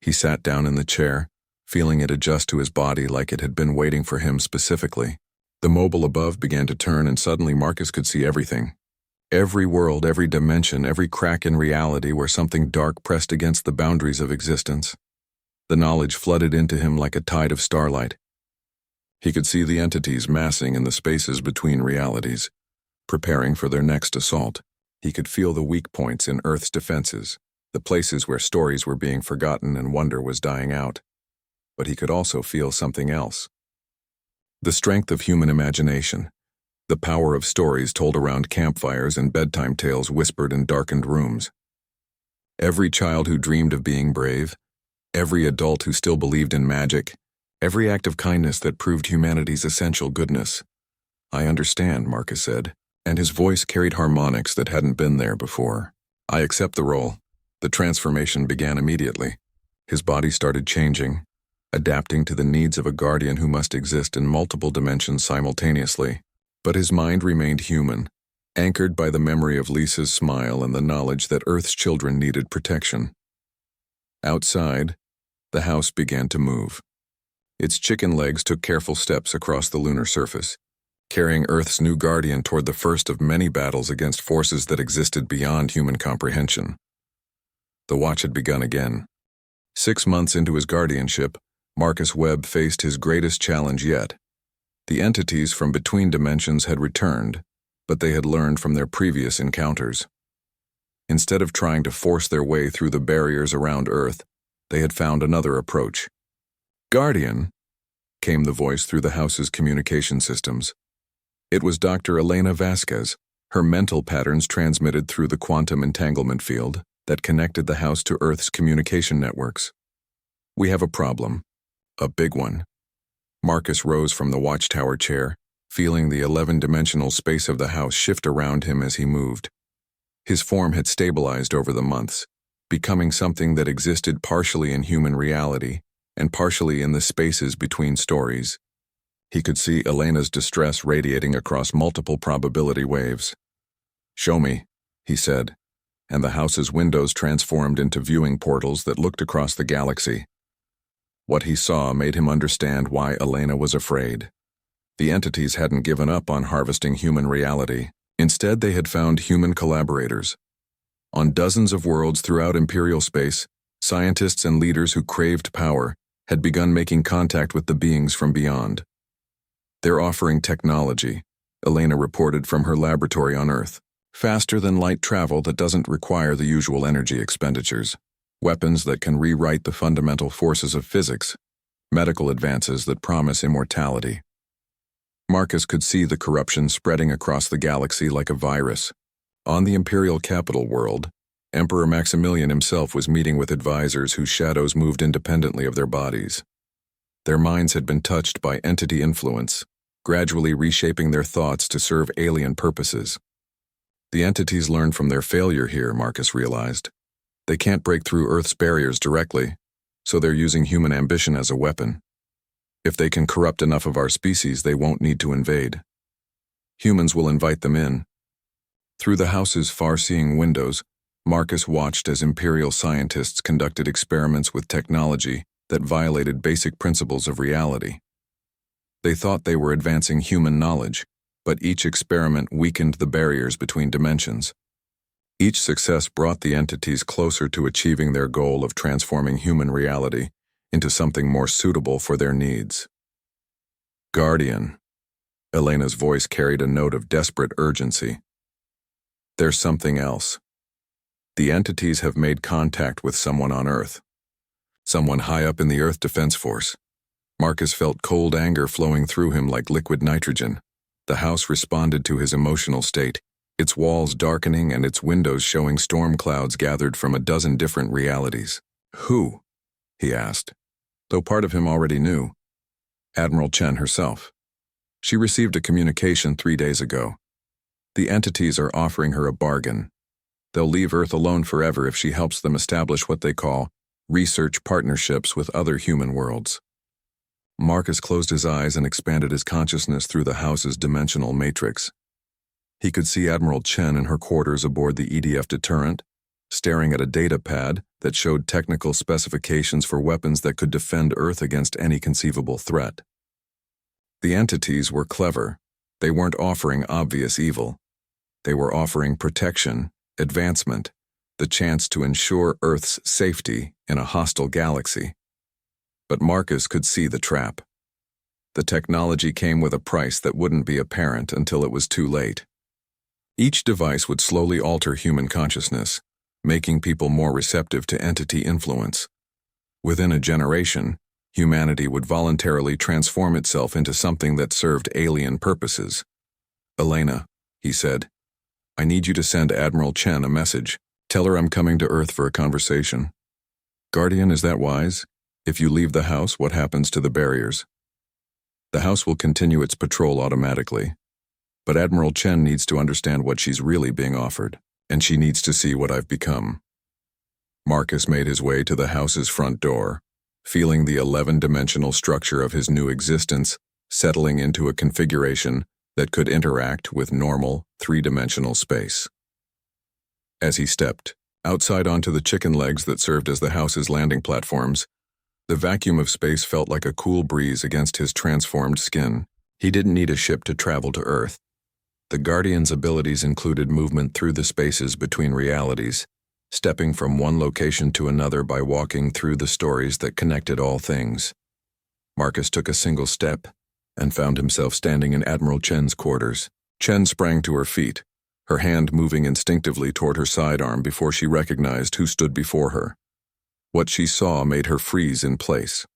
He sat down in the chair, feeling it adjust to his body like it had been waiting for him specifically. The mobile above began to turn, and suddenly Marcus could see everything. Every world, every dimension, every crack in reality where something dark pressed against the boundaries of existence. The knowledge flooded into him like a tide of starlight. He could see the entities massing in the spaces between realities, preparing for their next assault. He could feel the weak points in Earth's defenses, the places where stories were being forgotten and wonder was dying out. But he could also feel something else. The strength of human imagination, the power of stories told around campfires and bedtime tales whispered in darkened rooms. Every child who dreamed of being brave, every adult who still believed in magic, every act of kindness that proved humanity's essential goodness. I understand, Marcus said, and his voice carried harmonics that hadn't been there before. I accept the role. The transformation began immediately. His body started changing, adapting to the needs of a guardian who must exist in multiple dimensions simultaneously. But his mind remained human, anchored by the memory of Lisa's smile and the knowledge that Earth's children needed protection. Outside, the house began to move. Its chicken legs took careful steps across the lunar surface, carrying Earth's new guardian toward the first of many battles against forces that existed beyond human comprehension. The watch had begun again. 6 months into his guardianship, Marcus Webb faced his greatest challenge yet. The entities from between dimensions had returned, but they had learned from their previous encounters. Instead of trying to force their way through the barriers around Earth, they had found another approach. "Guardian," came the voice through the house's communication systems. It was Dr. Elena Vasquez, her mental patterns transmitted through the quantum entanglement field that connected the house to Earth's communication networks. "We have a problem. A big one." Marcus rose from the watchtower chair, feeling the 11-dimensional space of the house shift around him as he moved. His form had stabilized over the months, becoming something that existed partially in human reality and partially in the spaces between stories. He could see Elena's distress radiating across multiple probability waves. "Show me," he said, and the house's windows transformed into viewing portals that looked across the galaxy. What he saw made him understand why Elena was afraid. The entities hadn't given up on harvesting human reality. Instead, they had found human collaborators. On dozens of worlds throughout Imperial space, scientists and leaders who craved power had begun making contact with the beings from beyond. "They're offering technology," Elena reported from her laboratory on Earth. "Faster than light travel that doesn't require the usual energy expenditures. Weapons that can rewrite the fundamental forces of physics. Medical advances that promise immortality." Marcus could see the corruption spreading across the galaxy like a virus. On the Imperial capital world, Emperor Maximilian himself was meeting with advisors whose shadows moved independently of their bodies. Their minds had been touched by entity influence, gradually reshaping their thoughts to serve alien purposes. The entities learned from their failure here, Marcus realized. They can't break through Earth's barriers directly, so they're using human ambition as a weapon. If they can corrupt enough of our species, they won't need to invade. Humans will invite them in. Through the house's far-seeing windows, Marcus watched as Imperial scientists conducted experiments with technology that violated basic principles of reality. They thought they were advancing human knowledge, but each experiment weakened the barriers between dimensions. Each success brought the entities closer to achieving their goal of transforming human reality into something more suitable for their needs. Guardian. Elena's voice carried a note of desperate urgency. There's something else. The entities have made contact with someone on Earth. Someone high up in the Earth Defense Force. Marcus felt cold anger flowing through him like liquid nitrogen. The house responded to his emotional state, its walls darkening and its windows showing storm clouds gathered from a dozen different realities. Who? He asked, though part of him already knew. Admiral Chen herself. She received a communication 3 days ago. The entities are offering her a bargain. They'll leave Earth alone forever if she helps them establish what they call research partnerships with other human worlds. Marcus closed his eyes and expanded his consciousness through the house's dimensional matrix. He could see Admiral Chen in her quarters aboard the EDF deterrent, staring at a data pad that showed technical specifications for weapons that could defend Earth against any conceivable threat. The entities were clever. They weren't offering obvious evil. They were offering protection, advancement, the chance to ensure Earth's safety in a hostile galaxy. But Marcus could see the trap. The technology came with a price that wouldn't be apparent until it was too late. Each device would slowly alter human consciousness, making people more receptive to entity influence. Within a generation, humanity would voluntarily transform itself into something that served alien purposes. Elena, he said, I need you to send Admiral Chen a message. Tell her I'm coming to Earth for a conversation. Guardian, is that wise? If you leave the house, what happens to the barriers? The house will continue its patrol automatically. But Admiral Chen needs to understand what she's really being offered, and she needs to see what I've become. Marcus made his way to the house's front door, feeling the 11-dimensional structure of his new existence settling into a configuration that could interact with normal, 3-dimensional space. As he stepped outside onto the chicken legs that served as the house's landing platforms, the vacuum of space felt like a cool breeze against his transformed skin. He didn't need a ship to travel to Earth. The Guardian's abilities included movement through the spaces between realities, stepping from one location to another by walking through the stories that connected all things. Marcus took a single step and found himself standing in Admiral Chen's quarters. Chen sprang to her feet, her hand moving instinctively toward her sidearm before she recognized who stood before her. What she saw made her freeze in place.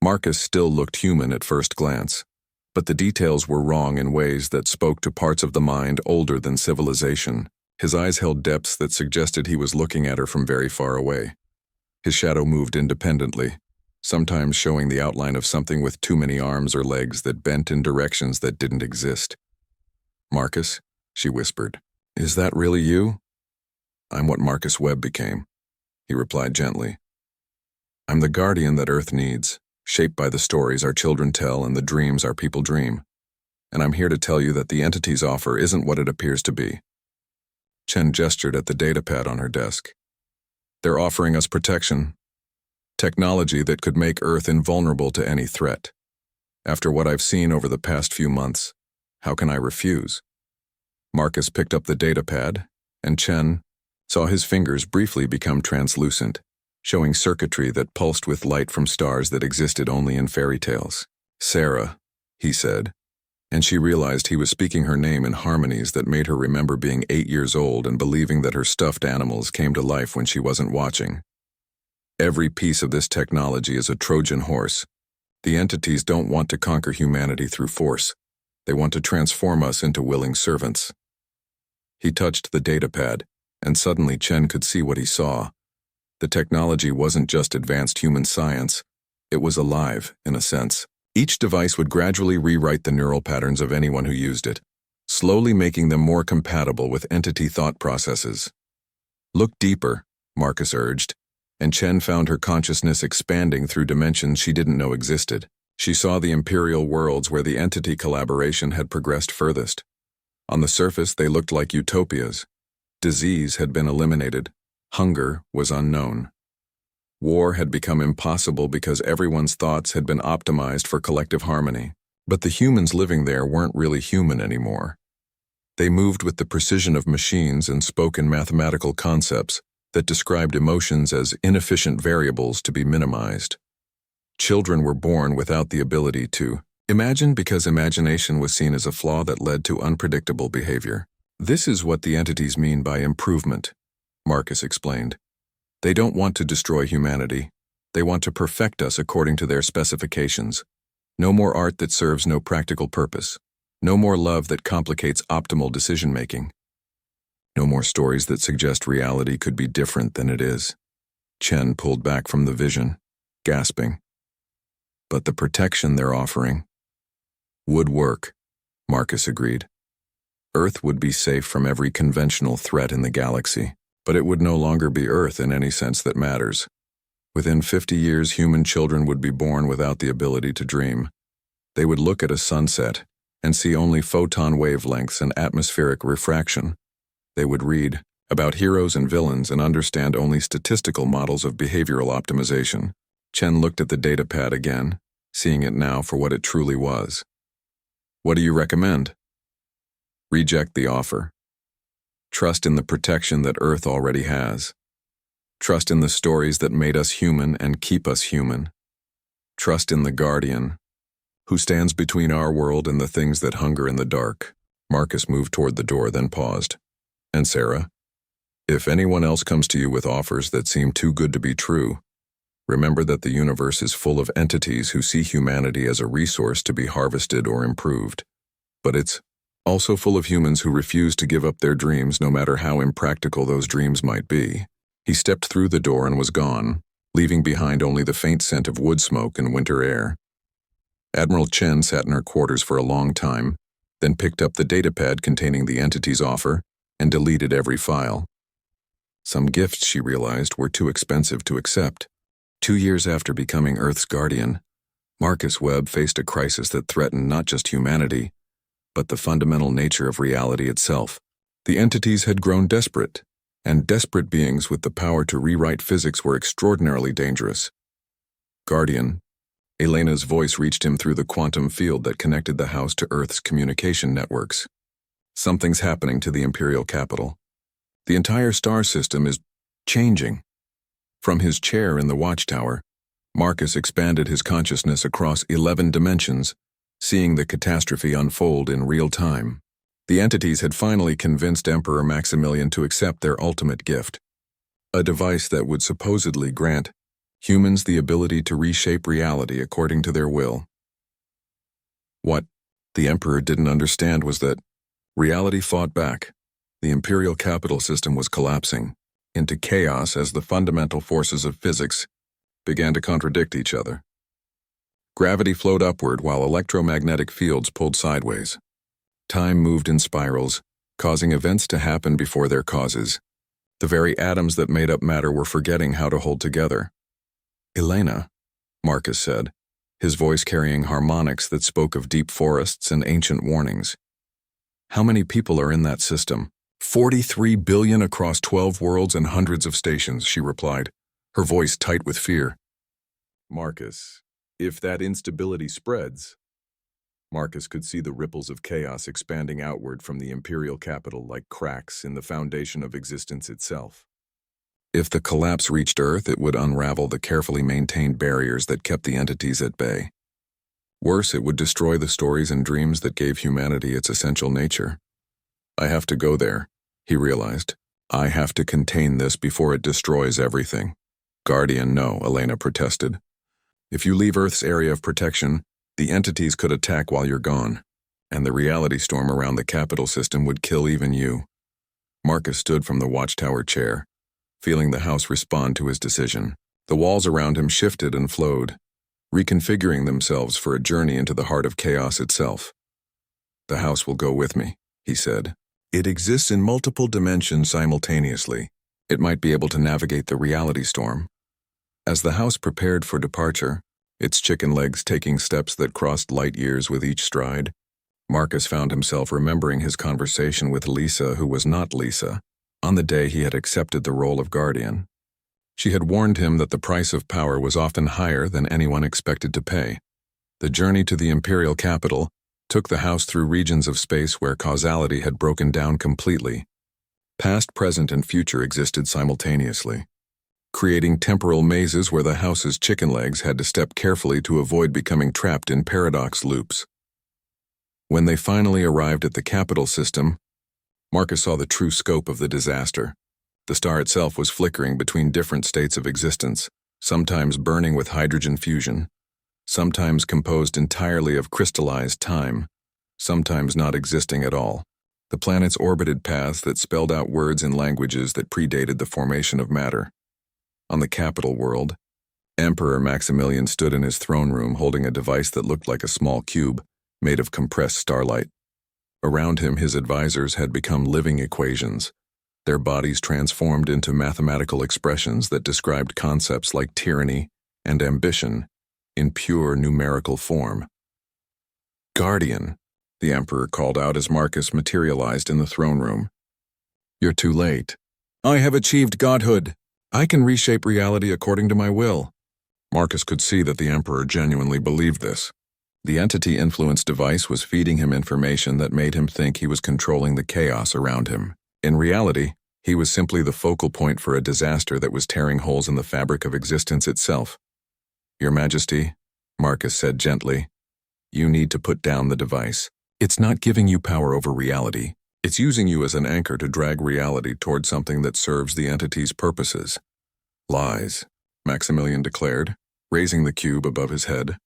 Marcus still looked human at first glance, but the details were wrong in ways that spoke to parts of the mind older than civilization. His eyes held depths that suggested he was looking at her from very far away. His shadow moved independently, sometimes showing the outline of something with too many arms or legs that bent in directions that didn't exist. Marcus, she whispered, is that really you? I'm what Marcus Webb became, he replied gently. I'm the guardian that Earth needs, shaped by the stories our children tell and the dreams our people dream. And I'm here to tell you that the entity's offer isn't what it appears to be. Chen gestured at the datapad on her desk. They're offering us protection, technology that could make Earth invulnerable to any threat. After what I've seen over the past few months, how can I refuse? Marcus picked up the datapad, and Chen saw his fingers briefly become translucent, showing circuitry that pulsed with light from stars that existed only in fairy tales. Sarah, he said, and she realized he was speaking her name in harmonies that made her remember being 8 years old and believing that her stuffed animals came to life when she wasn't watching. Every piece of this technology is a Trojan horse. The entities don't want to conquer humanity through force. They want to transform us into willing servants. He touched the datapad, and suddenly Chen could see what he saw. The technology wasn't just advanced human science. It was alive, in a sense. Each device would gradually rewrite the neural patterns of anyone who used it, slowly making them more compatible with entity thought processes. Look deeper, Marcus urged, and Chen found her consciousness expanding through dimensions she didn't know existed. She saw the imperial worlds where the entity collaboration had progressed furthest. On the surface, they looked like utopias. Disease had been eliminated. Hunger was unknown. War had become impossible because everyone's thoughts had been optimized for collective harmony. But the humans living there weren't really human anymore. They moved with the precision of machines and spoke in mathematical concepts that described emotions as inefficient variables to be minimized. Children were born without the ability to imagine because imagination was seen as a flaw that led to unpredictable behavior. This is what the entities mean by improvement, Marcus explained. They don't want to destroy humanity. They want to perfect us according to their specifications. No more art that serves no practical purpose. No more love that complicates optimal decision-making. No more stories that suggest reality could be different than it is. Chen pulled back from the vision, gasping. But the protection they're offering would work, Marcus agreed. Earth would be safe from every conventional threat in the galaxy, but it would no longer be Earth in any sense that matters. Within 50 years, human children would be born without the ability to dream. They would look at a sunset and see only photon wavelengths and atmospheric refraction. They would read about heroes and villains and understand only statistical models of behavioral optimization. Chen looked at the datapad again, seeing it now for what it truly was. What do you recommend? Reject the offer. Trust in the protection that Earth already has. Trust in the stories that made us human and keep us human. Trust in the Guardian, who stands between our world and the things that hunger in the dark. Marcus moved toward the door, then paused. And Sarah, if anyone else comes to you with offers that seem too good to be true, remember that the universe is full of entities who see humanity as a resource to be harvested or improved. But it's also full of humans who refuse to give up their dreams no matter how impractical those dreams might be. He stepped through the door and was gone, leaving behind only the faint scent of wood smoke and winter air. Admiral Chen sat in her quarters for a long time, then picked up the datapad containing the entity's offer and deleted every file. Some gifts, she realized, were too expensive to accept. 2 years after becoming Earth's guardian, Marcus Webb faced a crisis that threatened not just humanity, but the fundamental nature of reality itself. The entities had grown desperate, and desperate beings with the power to rewrite physics were extraordinarily dangerous. Guardian, Elena's voice reached him through the quantum field that connected the house to Earth's communication networks. Something's happening to the Imperial capital. The entire star system is changing. From his chair in the watchtower, Marcus expanded his consciousness across 11 dimensions, seeing the catastrophe unfold in real time. The entities had finally convinced Emperor Maximilian to accept their ultimate gift, a device that would supposedly grant humans the ability to reshape reality according to their will. What the Emperor didn't understand was that reality fought back. The imperial capital system was collapsing into chaos as the fundamental forces of physics began to contradict each other. Gravity flowed upward while electromagnetic fields pulled sideways. Time moved in spirals, causing events to happen before their causes. The very atoms that made up matter were forgetting how to hold together. Elena, Marcus said, his voice carrying harmonics that spoke of deep forests and ancient warnings. How many people are in that system? 43 billion across 12 worlds and hundreds of stations, she replied, her voice tight with fear. Marcus, if that instability spreads... Marcus could see the ripples of chaos expanding outward from the imperial capital like cracks in the foundation of existence itself. If the collapse reached Earth, it would unravel the carefully maintained barriers that kept the entities at bay. Worse, it would destroy the stories and dreams that gave humanity its essential nature. I have to go there, he realized. I have to contain this before it destroys everything. Guardian, no, Elena protested. If you leave Earth's area of protection, the entities could attack while you're gone, and the reality storm around the capital system would kill even you. Marcus stood from the watchtower chair, feeling the house respond to his decision. The walls around him shifted and flowed, reconfiguring themselves for a journey into the heart of chaos itself. "The house will go with me," he said. "It exists in multiple dimensions simultaneously. It might be able to navigate the reality storm." As the house prepared for departure, its chicken legs taking steps that crossed light years with each stride, Marcus found himself remembering his conversation with Lisa, who was not Lisa, on the day he had accepted the role of guardian. She had warned him that the price of power was often higher than anyone expected to pay. The journey to the imperial capital took the house through regions of space where causality had broken down completely. Past, present, and future existed simultaneously, creating temporal mazes where the house's chicken legs had to step carefully to avoid becoming trapped in paradox loops. When they finally arrived at the capital system, Marcus saw the true scope of the disaster. The star itself was flickering between different states of existence, sometimes burning with hydrogen fusion, sometimes composed entirely of crystallized time, sometimes not existing at all. The planets orbited paths that spelled out words in languages that predated the formation of matter. On the capital world, Emperor Maximilian stood in his throne room holding a device that looked like a small cube, made of compressed starlight. Around him, his advisors had become living equations, their bodies transformed into mathematical expressions that described concepts like tyranny and ambition in pure numerical form. "Guardian," the Emperor called out as Marcus materialized in the throne room. "You're too late. I have achieved godhood. I can reshape reality according to my will." Marcus could see that the Emperor genuinely believed this. The entity-influenced device was feeding him information that made him think he was controlling the chaos around him. In reality, he was simply the focal point for a disaster that was tearing holes in the fabric of existence itself. "Your Majesty," Marcus said gently, "you need to put down the device. It's not giving you power over reality. It's using you as an anchor to drag reality toward something that serves the entity's purposes." "Lies," Maximilian declared, raising the cube above his head.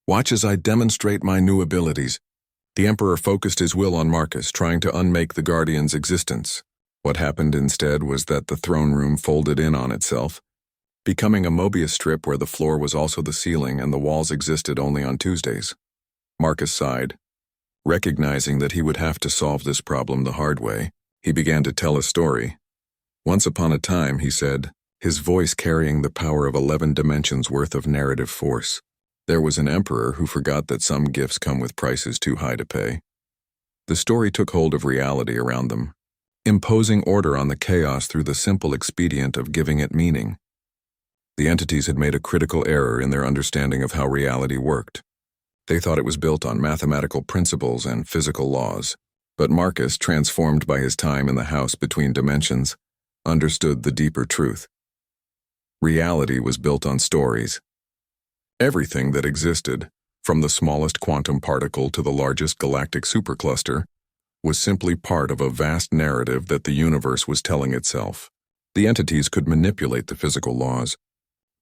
"Watch as I demonstrate my new abilities." The Emperor focused his will on Marcus, trying to unmake the Guardian's existence. What happened instead was that the throne room folded in on itself, becoming a Mobius strip where the floor was also the ceiling and the walls existed only on Tuesdays. Marcus sighed. Recognizing that he would have to solve this problem the hard way, he began to tell a story. "Once upon a time," he said, his voice carrying the power of 11 dimensions worth of narrative force, "there was an emperor who forgot that some gifts come with prices too high to pay." The story took hold of reality around them, imposing order on the chaos through the simple expedient of giving it meaning. The entities had made a critical error in their understanding of how reality worked. They thought it was built on mathematical principles and physical laws, but Marcus, transformed by his time in the house between dimensions, understood the deeper truth. Reality was built on stories. Everything that existed, from the smallest quantum particle to the largest galactic supercluster, was simply part of a vast narrative that the universe was telling itself. The entities could manipulate the physical laws,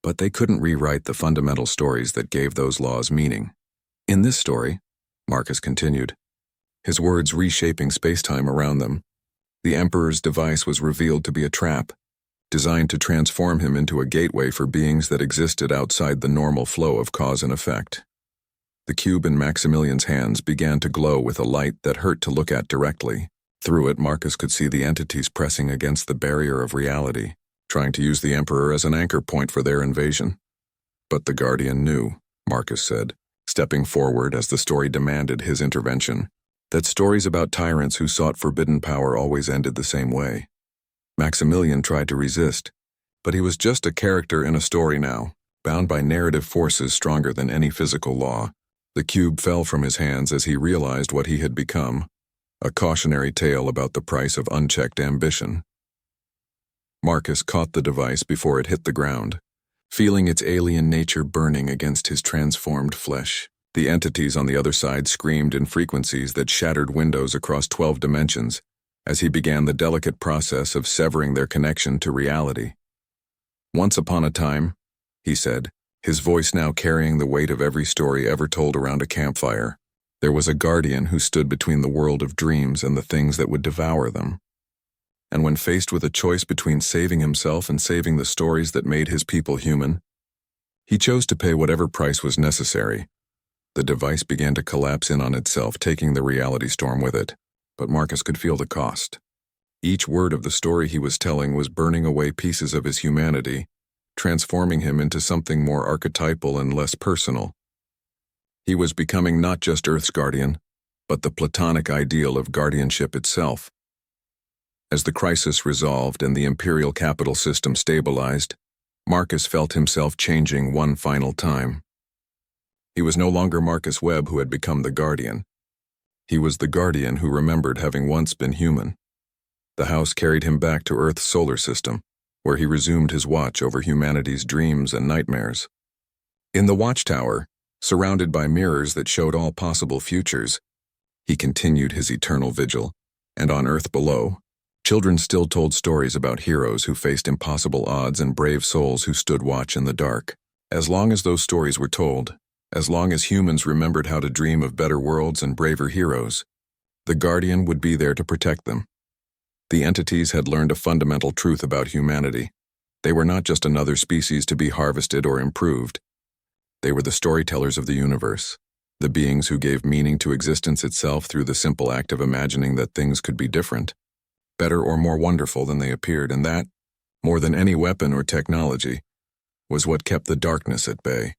but they couldn't rewrite the fundamental stories that gave those laws meaning. "In this story," Marcus continued, his words reshaping space-time around them, "the Emperor's device was revealed to be a trap, designed to transform him into a gateway for beings that existed outside the normal flow of cause and effect." The cube in Maximilian's hands began to glow with a light that hurt to look at directly. Through it, Marcus could see the entities pressing against the barrier of reality, trying to use the Emperor as an anchor point for their invasion. "But the Guardian knew," Marcus said, stepping forward as the story demanded his intervention, "that stories about tyrants who sought forbidden power always ended the same way." Maximilian tried to resist, but he was just a character in a story now, bound by narrative forces stronger than any physical law. The cube fell from his hands as he realized what he had become, a cautionary tale about the price of unchecked ambition. Marcus caught the device before it hit the ground, feeling its alien nature burning against his transformed flesh. The entities on the other side screamed in frequencies that shattered windows across 12 dimensions as he began the delicate process of severing their connection to reality. "Once upon a time," he said, his voice now carrying the weight of every story ever told around a campfire, "there was a guardian who stood between the world of dreams and the things that would devour them. And when faced with a choice between saving himself and saving the stories that made his people human, He chose to pay whatever price was necessary. The device began to collapse in on itself, taking the reality storm with it, but Marcus could feel the cost. Each word of the story he was telling was burning away pieces of his humanity, transforming him into something more archetypal and less personal. He was becoming not just Earth's guardian, but the platonic ideal of guardianship itself. As the crisis resolved and the imperial capital system stabilized, Marcus felt himself changing one final time. He was no longer Marcus Webb who had become the Guardian. He was the Guardian who remembered having once been human. The house carried him back to Earth's solar system, where he resumed his watch over humanity's dreams and nightmares. In the watchtower, surrounded by mirrors that showed all possible futures, he continued his eternal vigil, and on Earth below, children still told stories about heroes who faced impossible odds and brave souls who stood watch in the dark. As long as those stories were told, as long as humans remembered how to dream of better worlds and braver heroes, the Guardian would be there to protect them. The entities had learned a fundamental truth about humanity. They were not just another species to be harvested or improved. They were the storytellers of the universe, the beings who gave meaning to existence itself through the simple act of imagining that things could be different, better or more wonderful than they appeared, and that, more than any weapon or technology, was what kept the darkness at bay.